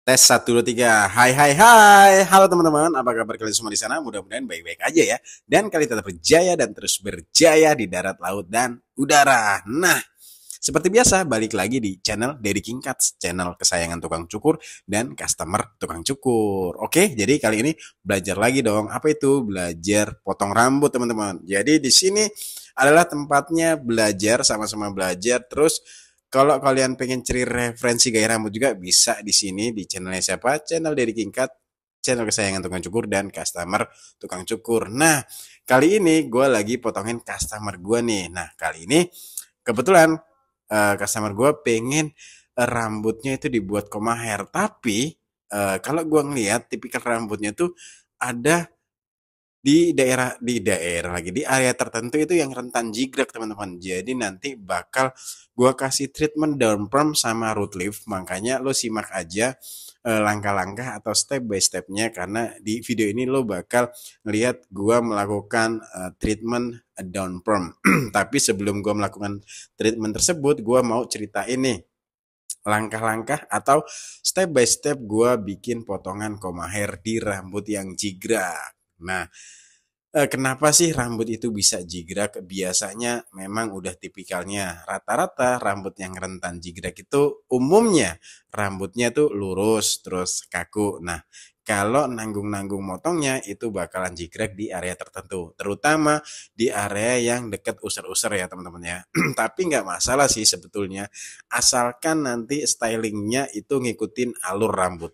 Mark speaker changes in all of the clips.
Speaker 1: Tes satu 2 3. Hai hai hai. Halo teman-teman, apa kabar kalian semua di sana? Mudah-mudahan baik-baik aja ya. Dan kalian tetap berjaya dan terus berjaya di darat, laut dan udara. Nah, seperti biasa balik lagi di channel Daddy King Cuts, channel kesayangan tukang cukur dan customer tukang cukur. Oke, jadi kali ini belajar lagi dong. Apa itu? Belajar potong rambut, teman-teman. Jadi di sini adalah tempatnya belajar, sama-sama belajar. Terus kalau kalian pengen cari referensi gaya rambut juga bisa di sini di channelnya siapa? Channel Deddy Kingkat, channel kesayangan tukang cukur dan customer tukang cukur. Nah, kali ini gue lagi potongin customer gue nih. Nah, kali ini kebetulan customer gue pengen rambutnya itu dibuat koma hair. Tapi kalau gue ngeliat tipikal rambutnya tuh ada di daerah lagi di area tertentu itu yang rentan jigrek teman-teman. Jadi nanti bakal gua kasih treatment down perm sama root lift. Makanya lo simak aja langkah-langkah atau step by stepnya karena di video ini lo bakal ngelihat gua melakukan treatment down perm. Tapi sebelum gua melakukan treatment tersebut, gua mau cerita ini langkah-langkah atau step by step gua bikin potongan koma hair di rambut yang jigrak. Nah, kenapa sih rambut itu bisa jigrak? Biasanya memang udah tipikalnya. Rata-rata rambut yang rentan jigrak itu umumnya rambutnya tuh lurus terus kaku. Nah, kalau nanggung-nanggung motongnya itu bakalan jigrak di area tertentu. Terutama di area yang deket user-user ya teman-teman ya. Tapi nggak masalah sih sebetulnya. Asalkan nanti stylingnya itu ngikutin alur rambut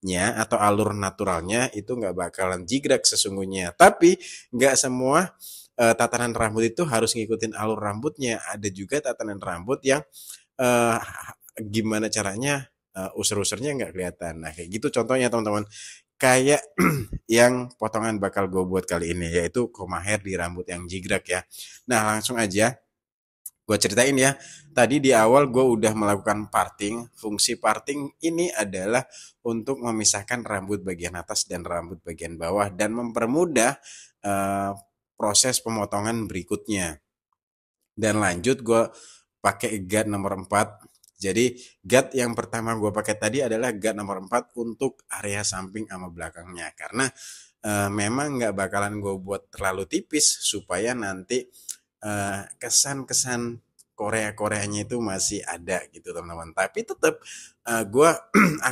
Speaker 1: atau alur naturalnya itu nggak bakalan jigrak sesungguhnya. Tapi nggak semua tatanan rambut itu harus ngikutin alur rambutnya. Ada juga tatanan rambut yang eh, gimana caranya usur-usurnya nggak kelihatan. Nah kayak gitu contohnya teman-teman. Kayak yang potongan bakal gue buat kali ini yaitu koma hair di rambut yang jigrak ya. Nah langsung aja gue ceritain ya, tadi di awal gue udah melakukan parting. Fungsi parting ini adalah untuk memisahkan rambut bagian atas dan rambut bagian bawah dan mempermudah eh, proses pemotongan berikutnya. Dan lanjut gue pakai guard nomor 4. Jadi guard yang pertama gue pakai tadi adalah guard nomor 4 untuk area samping sama belakangnya. Karena memang nggak bakalan gue buat terlalu tipis supaya nanti kesan-kesan Korea-Koreanya itu masih ada gitu teman-teman. Tapi tetap gue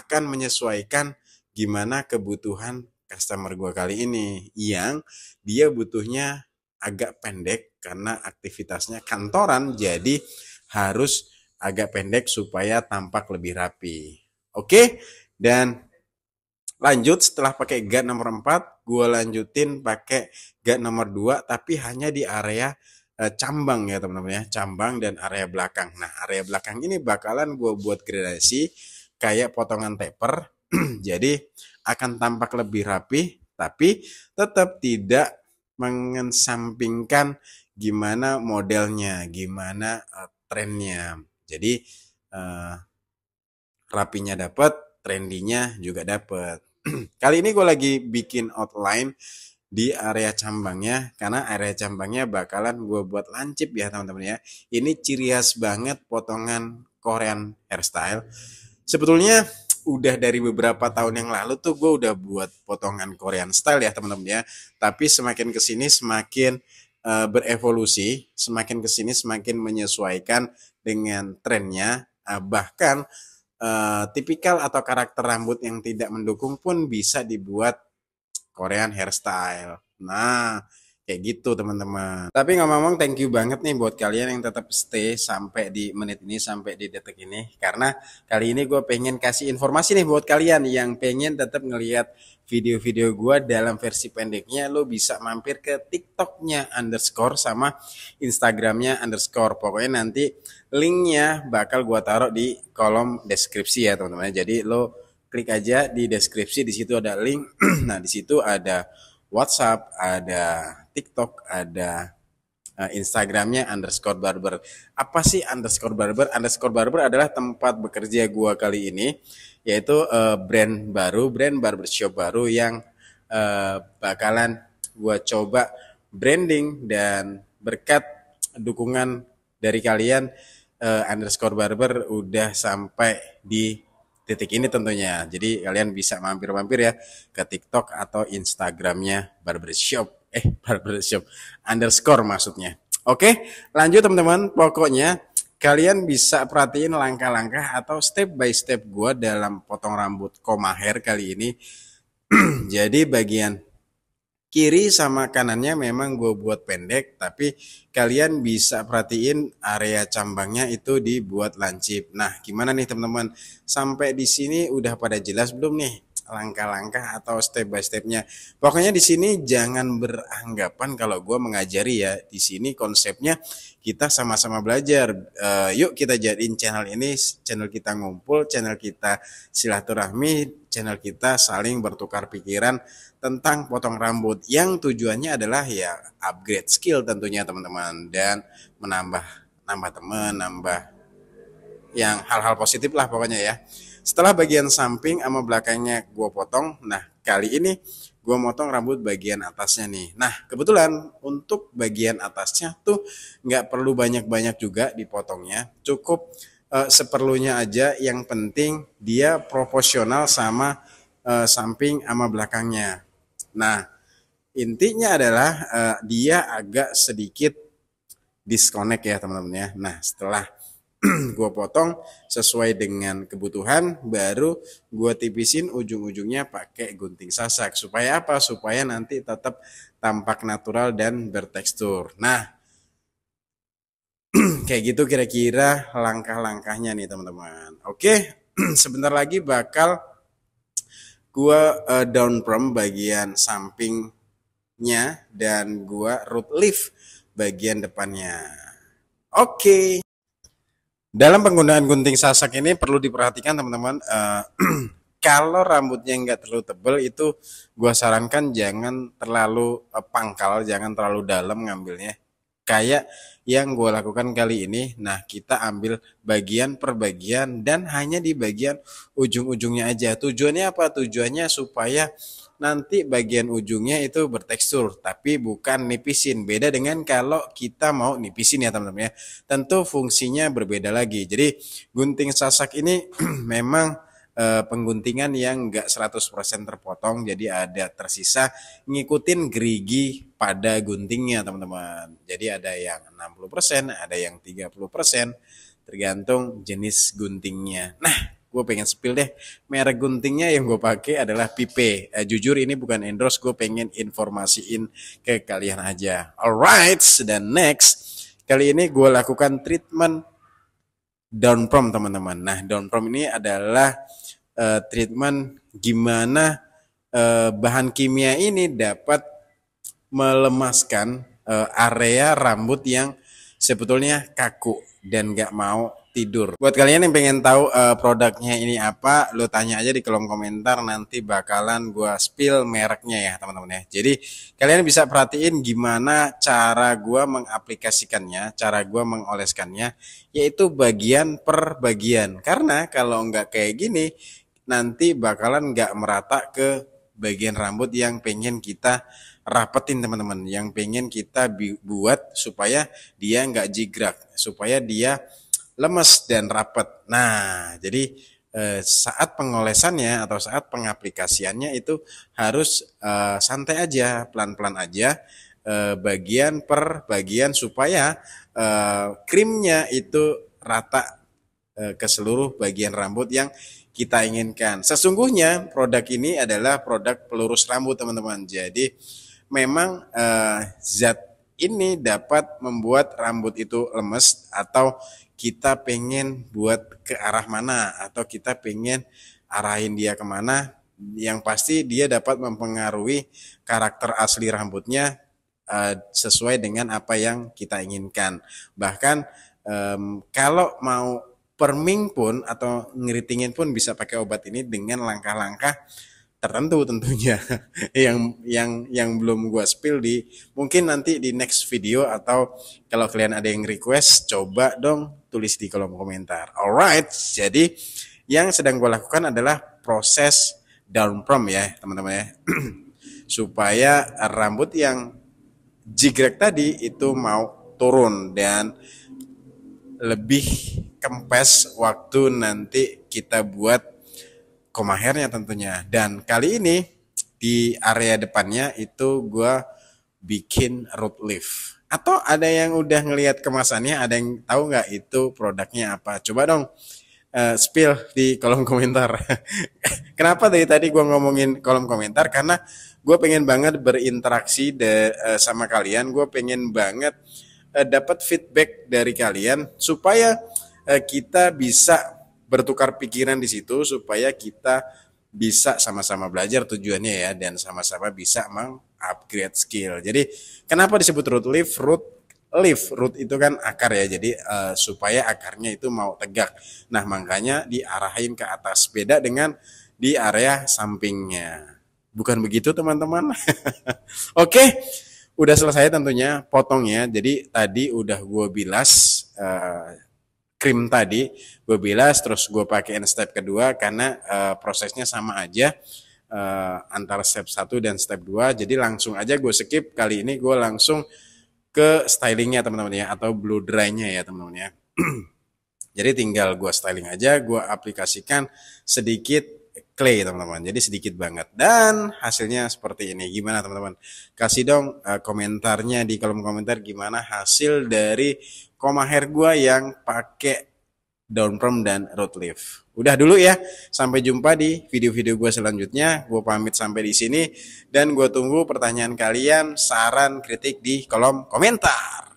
Speaker 1: akan menyesuaikan gimana kebutuhan customer gue kali ini yang dia butuhnya agak pendek karena aktivitasnya kantoran jadi harus agak pendek supaya tampak lebih rapi. Oke, dan lanjut setelah pakai guard nomor 4, gue lanjutin pakai guard nomor 2 tapi hanya di area cambang ya teman-teman ya, cambang dan area belakang. Nah, area belakang ini bakalan gue buat gradasi kayak potongan taper. Jadi akan tampak lebih rapi tapi tetap tidak mengesampingkan gimana modelnya, gimana trennya. Jadi uh, rapinya dapat, trendinya juga dapat. Kali ini gue lagi bikin outline di area cambangnya karena area cambangnya bakalan gue buat lancip ya teman-teman ya. Ini ciri khas banget potongan Korean hairstyle. Sebetulnya udah dari beberapa tahun yang lalu tuh gue udah buat potongan Korean style ya teman-teman ya. Tapi semakin kesini semakin berevolusi, semakin kesini semakin menyesuaikan dengan trennya. Bahkan tipikal atau karakter rambut yang tidak mendukung pun bisa dibuat Korean hairstyle. Nah, kayak gitu teman-teman. Tapi ngomong-ngomong thank you banget nih buat kalian yang tetap stay sampai di menit ini, sampai di detik ini. Karena kali ini gue pengen kasih informasi nih buat kalian yang pengen tetap ngelihat video-video gue dalam versi pendeknya. Lo bisa mampir ke TikToknya underscore sama Instagramnya underscore. Pokoknya nanti linknya bakal gue taruh di kolom deskripsi ya teman-teman. Jadi lo klik aja di deskripsi, di situ ada link. Nah, di situ ada WhatsApp, ada TikTok, ada Instagramnya underscore barber. Apa sih underscore barber? Underscore barber adalah tempat bekerja gua kali ini, yaitu brand barbershop baru yang bakalan gua coba branding dan berkat dukungan dari kalian underscore barber udah sampai di titik ini tentunya. Jadi kalian bisa mampir-mampir ya ke TikTok atau Instagramnya barbershop. Barbershop underscore maksudnya. Oke, lanjut teman-teman. Pokoknya kalian bisa perhatiin langkah-langkah atau step by step gue dalam potong rambut koma hair kali ini. Jadi bagian kiri sama kanannya memang gue buat pendek, tapi kalian bisa perhatiin area cambangnya itu dibuat lancip. Nah, gimana nih teman-teman? Sampai di sini udah pada jelas belum nih langkah-langkah atau step by stepnya? Pokoknya di sini jangan beranggapan kalau gue mengajari ya. Di sini konsepnya kita sama-sama belajar. Yuk kita jadiin channel ini, channel kita ngumpul, channel kita silaturahmi, channel kita saling bertukar pikiran tentang potong rambut yang tujuannya adalah ya upgrade skill tentunya teman-teman, dan nambah teman, nambah yang hal-hal positif lah pokoknya ya. Setelah bagian samping sama belakangnya gue potong, nah kali ini gue motong rambut bagian atasnya nih. Nah kebetulan untuk bagian atasnya tuh nggak perlu banyak-banyak juga dipotongnya, cukup seperlunya aja. Yang penting dia proporsional sama samping sama belakangnya. Nah, intinya adalah dia agak sedikit disconnect ya teman-teman ya. Nah, setelah gue potong sesuai dengan kebutuhan, baru gue tipisin ujung-ujungnya pakai gunting sasak. Supaya apa? Supaya nanti tetap tampak natural dan bertekstur. Nah, kayak gitu kira-kira langkah-langkahnya nih teman-teman. Oke, sebentar lagi bakal gua down from bagian sampingnya dan gua root lift bagian depannya. Oke. Dalam penggunaan gunting sasak ini perlu diperhatikan teman-teman, kalau rambutnya nggak terlalu tebal itu gua sarankan jangan terlalu pangkal, jangan terlalu dalam ngambilnya. Kayak yang gue lakukan kali ini, nah kita ambil bagian per bagian dan hanya di bagian ujung-ujungnya aja. Tujuannya apa? Tujuannya supaya nanti bagian ujungnya itu bertekstur, tapi bukan nipisin. Beda dengan kalau kita mau nipisin ya teman-teman ya. Tentu fungsinya berbeda lagi. Jadi gunting sasak ini memang pengguntingan yang enggak 100% terpotong, jadi ada tersisa ngikutin gerigi pada guntingnya teman-teman. Jadi ada yang 60%, ada yang 30%, tergantung jenis guntingnya. Nah, gue pengen spill deh, merek guntingnya yang gue pakai adalah Pipe. Jujur ini bukan endorse, gue pengen informasiin ke kalian aja. Alright, dan next, kali ini gue lakukan treatment down from teman-teman. Nah, down from ini adalah treatment gimana bahan kimia ini dapat melemaskan area rambut yang sebetulnya kaku dan gak mau tidur. Buat kalian yang pengen tahu produknya ini apa, lo tanya aja di kolom komentar, nanti bakalan gua spill mereknya ya teman-teman ya. Jadi kalian bisa perhatiin gimana cara gua mengaplikasikannya, cara gua mengoleskannya, yaitu bagian per bagian. Karena kalau nggak kayak gini, nanti bakalan nggak merata ke bagian rambut yang pengen kita rapetin teman-teman, yang pengen kita buat supaya dia nggak jigrak, supaya dia lemes dan rapet. Nah, jadi saat pengolesannya atau saat pengaplikasiannya itu harus santai aja, pelan-pelan aja, bagian per bagian supaya krimnya itu rata ke seluruh bagian rambut yang kita inginkan. Sesungguhnya produk ini adalah produk pelurus rambut teman-teman. Jadi memang zat ini dapat membuat rambut itu lemes, atau kita pengen buat ke arah mana, atau kita pengen arahin dia kemana. Yang pasti dia dapat mempengaruhi karakter asli rambutnya sesuai dengan apa yang kita inginkan. Bahkan kalau mau perming pun atau ngeritingin pun bisa pakai obat ini dengan langkah-langkah tertentu tentunya yang belum gua spill di mungkin nanti di next video, atau kalau kalian ada yang request coba dong tulis di kolom komentar. Alright, jadi yang sedang gua lakukan adalah proses down from ya teman-teman ya supaya rambut yang jigrek tadi itu mau turun dan lebih kempes waktu nanti kita buat koma hairnya tentunya. Dan kali ini di area depannya itu gue bikin root leaf. Atau ada yang udah ngelihat kemasannya, ada yang tahu nggak itu produknya apa? Coba dong spill di kolom komentar. Kenapa dari tadi gue ngomongin kolom komentar? Karena gue pengen banget berinteraksi sama kalian. Gue pengen banget dapat feedback dari kalian supaya kita bisa bertukar pikiran di situ, supaya kita bisa sama-sama belajar tujuannya ya, dan sama-sama bisa meng-upgrade skill. Jadi kenapa disebut root leaf? Root itu kan akar ya, jadi supaya akarnya itu mau tegak. Nah makanya diarahin ke atas, beda dengan di area sampingnya. Bukan begitu teman-teman? Oke, udah selesai tentunya potongnya. Jadi tadi udah gue bilas krim tadi, gue bilas terus gue pakein step kedua karena prosesnya sama aja antara step 1 dan step 2. Jadi langsung aja gue skip, kali ini gue langsung ke stylingnya teman-teman ya, atau blow dry-nya ya teman-teman ya. Jadi tinggal gue styling aja, gue aplikasikan sedikit clay teman-teman, jadi sedikit banget, dan hasilnya seperti ini. Gimana teman-teman? Kasih dong komentarnya di kolom komentar gimana hasil dari koma hair gue yang pakai daun perm dan root leaf. Udah dulu ya, sampai jumpa di video-video gue selanjutnya. Gue pamit sampai di sini, dan gue tunggu pertanyaan kalian, saran, kritik di kolom komentar.